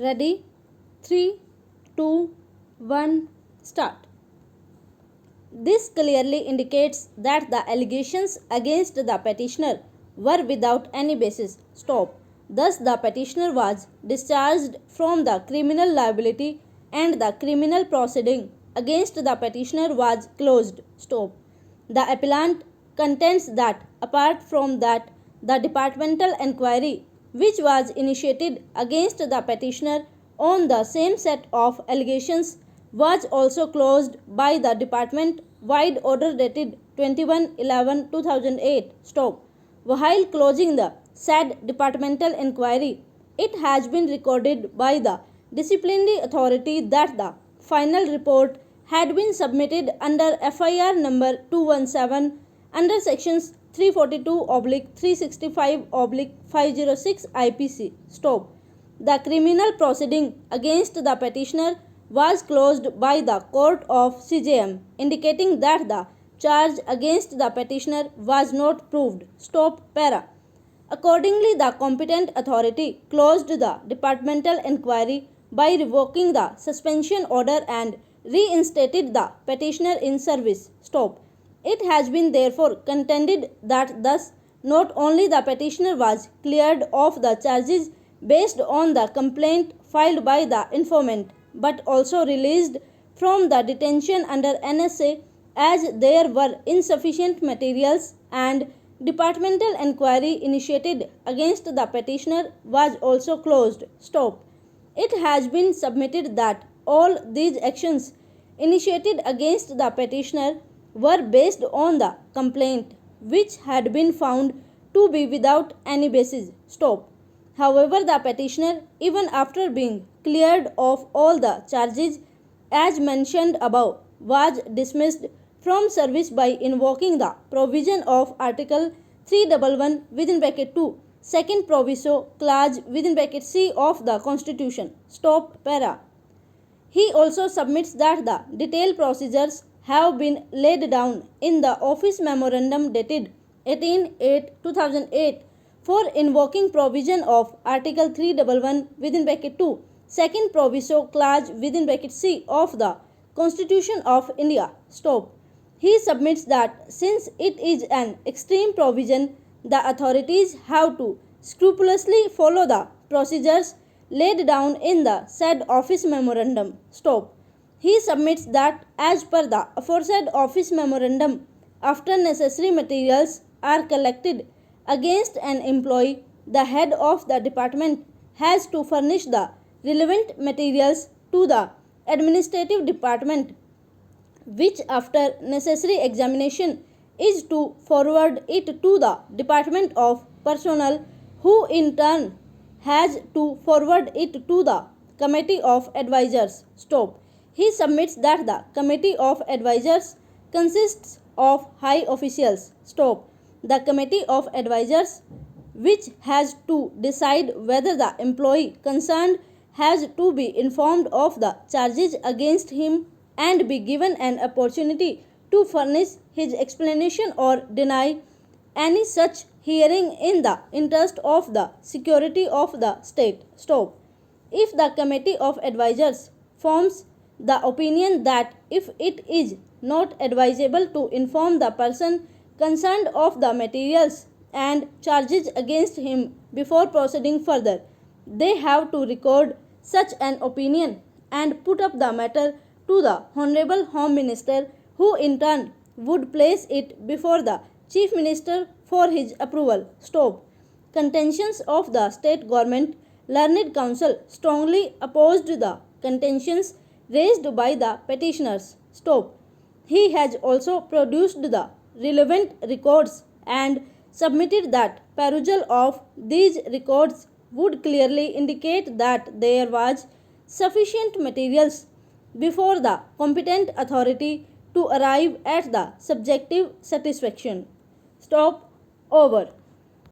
Ready? 3, 2, 1, start. This clearly indicates that the allegations against the petitioner were without any basis. Stop. Thus, the petitioner was discharged from the criminal liability and the criminal proceeding against the petitioner was closed. Stop. The appellant contends that apart from that, the departmental inquiry which was initiated against the petitioner on the same set of allegations was also closed by the department wide order dated 21/11/2008. Stop. While closing the said departmental inquiry, it has been recorded by the disciplinary authority that the final report had been submitted under FIR number 217 under sections 342/365/506 IPC. Stop. The criminal proceeding against the petitioner was closed by the court of CJM, indicating that the charge against the petitioner was not proved. Stop. Para. Accordingly, the competent authority closed the departmental inquiry by revoking the suspension order and reinstated the petitioner in service. Stop. It has been therefore contended that thus not only the petitioner was cleared of the charges based on the complaint filed by the informant, but also released from the detention under NSA as there were insufficient materials, and departmental inquiry initiated against the petitioner was also closed. Stop. It has been submitted that all these actions initiated against the petitioner were based on the complaint which had been found to be without any basis. Stop. However, the petitioner, even after being cleared of all the charges as mentioned above, was dismissed from service by invoking the provision of Article 311 within bracket 2 second proviso clause within bracket C of the Constitution. Stop. Para. He also submits that the detailed procedures have been laid down in the office memorandum dated 18/8/2008 for invoking provision of Article 311 within bracket 2 second proviso clause within bracket C of the Constitution of India. Stop. He submits that since it is an extreme provision, the authorities have to scrupulously follow the procedures laid down in the said office memorandum. Stop. He submits that as per the aforesaid office memorandum, after necessary materials are collected against an employee, the head of the department has to furnish the relevant materials to the administrative department, which after necessary examination is to forward it to the Department of Personnel, who in turn has to forward it to the Committee of Advisors. Stop. He submits that the Committee of Advisors consists of high officials. Stop. The Committee of Advisors, which has to decide whether the employee concerned has to be informed of the charges against him and be given an opportunity to furnish his explanation or deny any such hearing in the interest of the security of the state. Stop. If the Committee of Advisors forms the opinion that if it is not advisable to inform the person concerned of the materials and charges against him before proceeding further, they have to record such an opinion and put up the matter to the Honorable Home Minister, who in turn would place it before the Chief Minister for his approval. Stop. Contentions of the State Government Learned Counsel strongly opposed the contentions raised by the petitioners. Stop. He has also produced the relevant records and submitted that perusal of these records would clearly indicate that there was sufficient materials before the competent authority to arrive at the subjective satisfaction. Stop. Over.